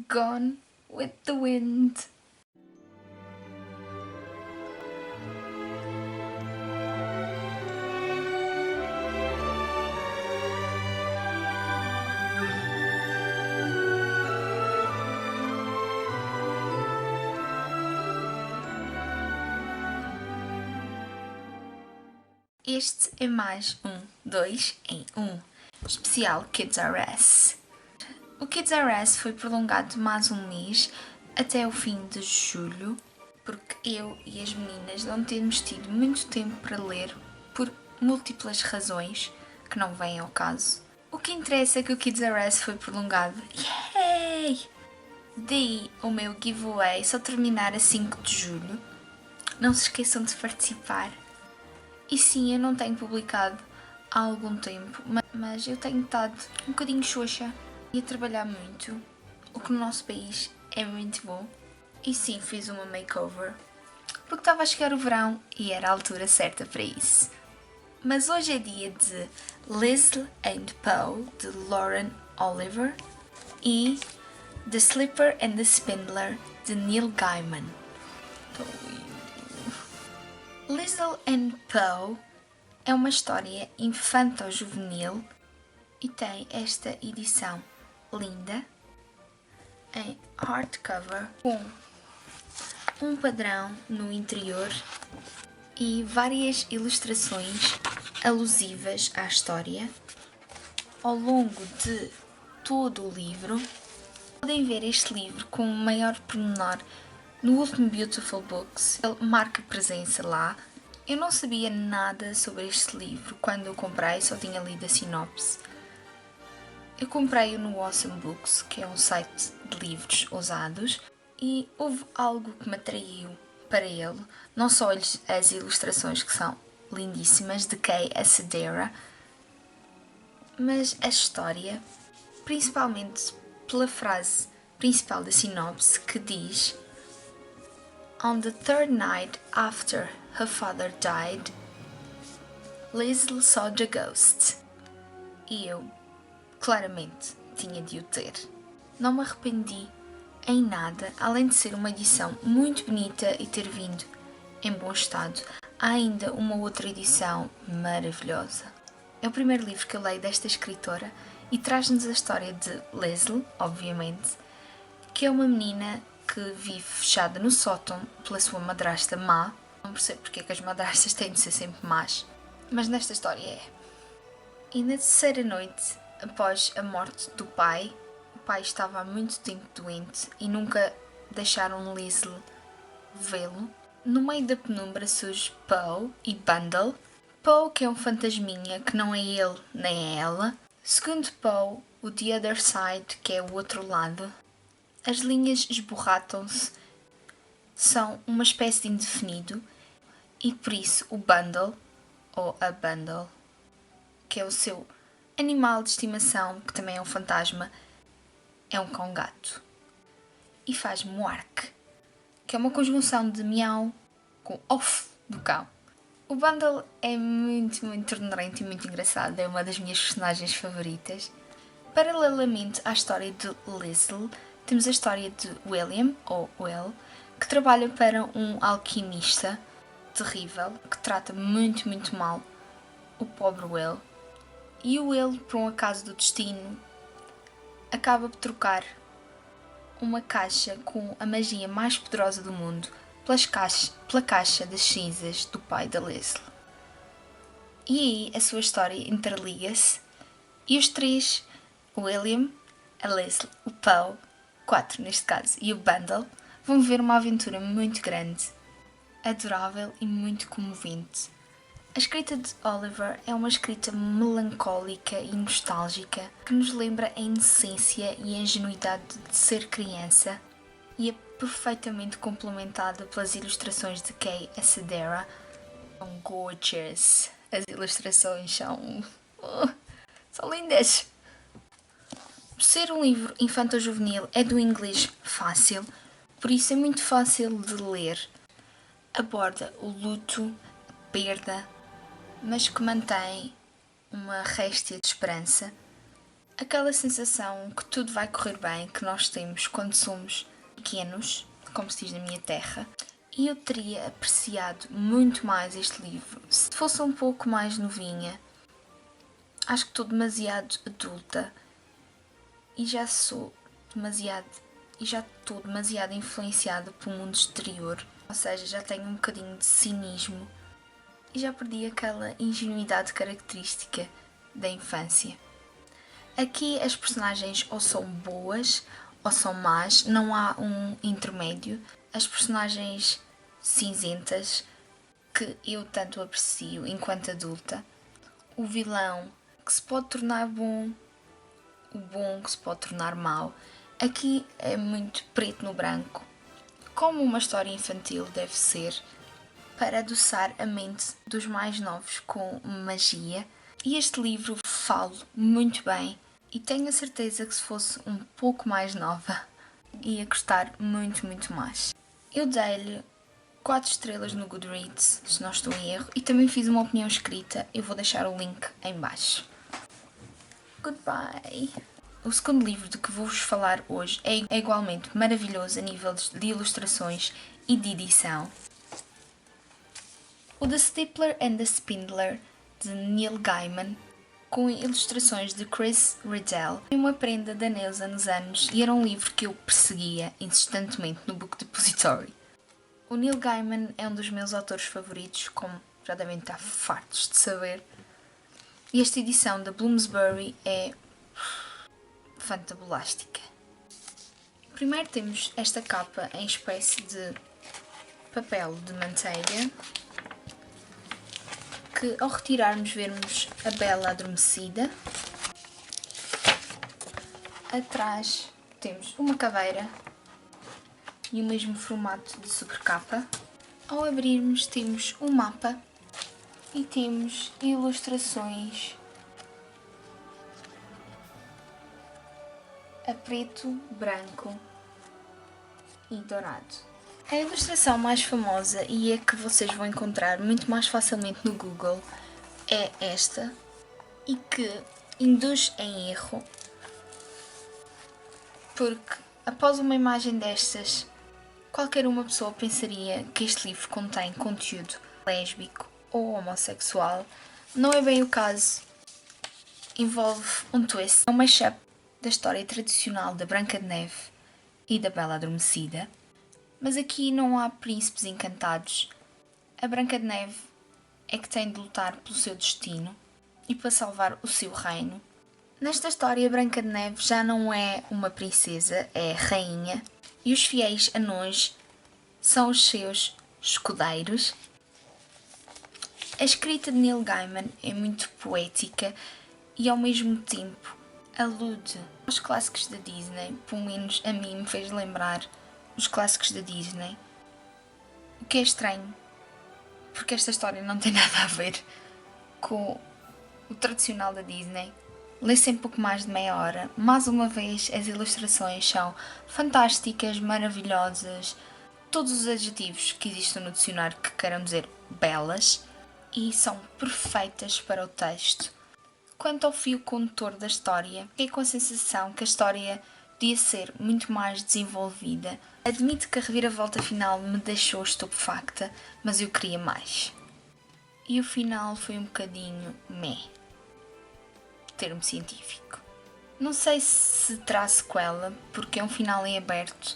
Gone with the Wind. Este é mais um 2 em 1, especial Kids R Us. O Kids R Us foi prolongado mais um mês até o fim de julho, porque eu e as meninas não temos tido muito tempo para ler por múltiplas razões que não vêm ao caso. O que interessa é que o Kids R Us foi prolongado. Yay! Daí o meu giveaway só terminar a 5 de julho. Não se esqueçam de participar. E sim, eu não tenho publicado há algum tempo, mas eu tenho estado um bocadinho xoxa e a trabalhar muito, o que no nosso país é muito bom. E sim, fiz uma makeover, porque estava a chegar o verão e era a altura certa para isso. Mas hoje é dia de Liesl and Poe, de Lauren Oliver, e The Slipper and the Spindler, de Neil Gaiman. Liesl and Poe é uma história infanto-juvenil e tem esta edição linda em hardcover com um padrão no interior e várias ilustrações alusivas à história. Ao longo de todo o livro, podem ver este livro com maior pormenor no último Beautiful Books. Ele marca presença lá. Eu não sabia nada sobre este livro quando eu comprei, só tinha lido a sinopse. Eu comprei-o no Awesome Books, que é um site de livros usados, e houve algo que me atraiu para ele, não só as ilustrações que são lindíssimas, de Kay Acedera, mas a história, principalmente pela frase principal da sinopse que diz: On the third night after her father died, Liesl saw the ghost. E eu, claramente, tinha de o ter. Não me arrependi em nada, além de ser uma edição muito bonita e ter vindo em bom estado. Há ainda uma outra edição maravilhosa. É o primeiro livro que eu leio desta escritora e traz-nos a história de Liesl, obviamente, que é uma menina que vive fechada no sótão pela sua madrasta má. Não percebo porque é que as madrastas têm de ser sempre más, mas nesta história é. E na terceira noite, após a morte do pai, o pai estava há muito tempo doente e nunca deixaram Liesl vê-lo. No meio da penumbra surge Poe e Bundle. Poe, que é um fantasminha que não é ele nem é ela. Segundo Poe, o The Other Side, que é o outro lado. As linhas esborratam-se, são uma espécie de indefinido, e por isso o Bundle, ou a Bundle, que é o seu animal de estimação, que também é um fantasma, é um cão-gato. E faz Moark, que é uma conjugação de miau com off do cão. O Bundle é muito, muito ternurento e muito engraçado, é uma das minhas personagens favoritas. Paralelamente à história de Liesl, temos a história de William, ou Will, que trabalha para um alquimista terrível, que trata muito, muito mal o pobre Will. E o Will, por um acaso do destino, acaba por trocar uma caixa com a magia mais poderosa do mundo pela caixa das cinzas do pai da Liesl. E aí a sua história interliga-se e os três, o William, a Liesl, o Poe, 4 neste caso, e o Bundle, vão viver uma aventura muito grande, adorável e muito comovente. A escrita de Oliver é uma escrita melancólica e nostálgica que nos lembra a inocência e a ingenuidade de ser criança, e é perfeitamente complementada pelas ilustrações de Kay Acedera. São gorgeous. As ilustrações são lindas. Por ser um livro infanto-juvenil, é do inglês fácil, por isso é muito fácil de ler. Aborda o luto, a perda, mas que mantém uma réstia de esperança. Aquela sensação que tudo vai correr bem que nós temos quando somos pequenos, como se diz na minha terra. E eu teria apreciado muito mais este livro se fosse um pouco mais novinha. Acho que estou demasiado adulta e já estou demasiado influenciada pelo mundo exterior. Ou seja, já tenho um bocadinho de cinismo e já perdi aquela ingenuidade característica da infância. Aqui as personagens ou são boas ou são más, não há um intermédio. As personagens cinzentas, que eu tanto aprecio enquanto adulta. O vilão, que se pode tornar bom. O bom, que se pode tornar mau. Aqui é muito preto no branco, como uma história infantil deve ser, para adoçar a mente dos mais novos com magia. E este livro falo muito bem e tenho a certeza que se fosse um pouco mais nova ia gostar muito, muito mais. Eu dei-lhe 4 estrelas no Goodreads, se não estou em erro, e também fiz uma opinião escrita, eu vou deixar o link em baixo. Goodbye! O segundo livro de que vou-vos falar hoje é igualmente maravilhoso a nível de ilustrações e de edição. O The Stippler and the Spindler, de Neil Gaiman, com ilustrações de Chris Riddell. Foi uma prenda da Neusa nos anos e era um livro que eu perseguia insistentemente no Book Depository. O Neil Gaiman é um dos meus autores favoritos, como já devem estar fartos de saber. E esta edição da Bloomsbury é fantabulástica. Primeiro temos esta capa em espécie de papel de manteiga, que ao retirarmos vemos a Bela adormecida. Atrás temos uma caveira e o mesmo formato de sobrecapa. Ao abrirmos temos um mapa e temos ilustrações a preto, branco e dourado. A ilustração mais famosa e a que vocês vão encontrar muito mais facilmente no Google é esta, e que induz em erro, porque após uma imagem destas, qualquer uma pessoa pensaria que este livro contém conteúdo lésbico ou homossexual. Não é bem o caso. Envolve um twist, um mashup da história tradicional da Branca de Neve e da Bela Adormecida. Mas aqui não há príncipes encantados. A Branca de Neve é que tem de lutar pelo seu destino e para salvar o seu reino. Nesta história, a Branca de Neve já não é uma princesa, é rainha, e os fiéis anões são os seus escudeiros. A escrita de Neil Gaiman é muito poética e ao mesmo tempo alude aos clássicos da Disney, pelo menos a mim me fez lembrar os clássicos da Disney, o que é estranho, porque esta história não tem nada a ver com o tradicional da Disney. Lê-se em pouco mais de meia hora. Mais uma vez, as ilustrações são fantásticas, maravilhosas, todos os adjetivos que existem no dicionário que queiram dizer belas, e são perfeitas para o texto. Quanto ao fio condutor da história, fiquei com a sensação que a história podia ser muito mais desenvolvida. Admito que a reviravolta final me deixou estupefacta, mas eu queria mais. E o final foi um bocadinho meh. Termo científico. Não sei se terá sequela, porque é um final em aberto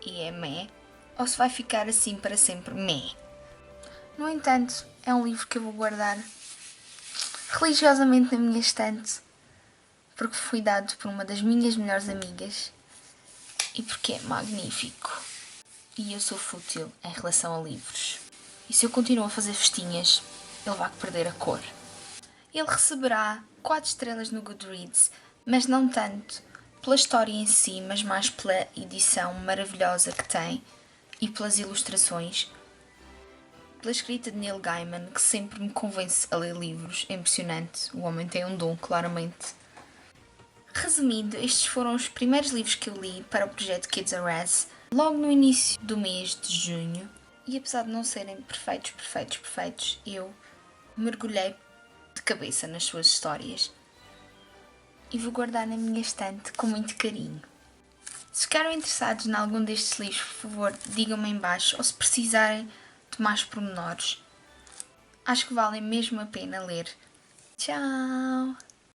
e é meh, ou se vai ficar assim para sempre meh. No entanto, é um livro que eu vou guardar religiosamente na minha estante, porque foi dado por uma das minhas melhores amigas e porque é magnífico. E eu sou fútil em relação a livros. E se eu continuo a fazer festinhas, ele vai perder a cor. Ele receberá 4 estrelas no Goodreads, mas não tanto pela história em si, mas mais pela edição maravilhosa que tem e pelas ilustrações. Pela escrita de Neil Gaiman, que sempre me convence a ler livros. É impressionante, o homem tem um dom, claramente. Resumindo, estes foram os primeiros livros que eu li para o projeto Kids Are Us, logo no início do mês de junho. E apesar de não serem perfeitos, eu mergulhei de cabeça nas suas histórias. e vou guardar na minha estante com muito carinho. Se ficaram interessados em algum destes livros, por favor, digam-me em baixo, ou se precisarem de mais pormenores. Acho que valem mesmo a pena ler. Tchau!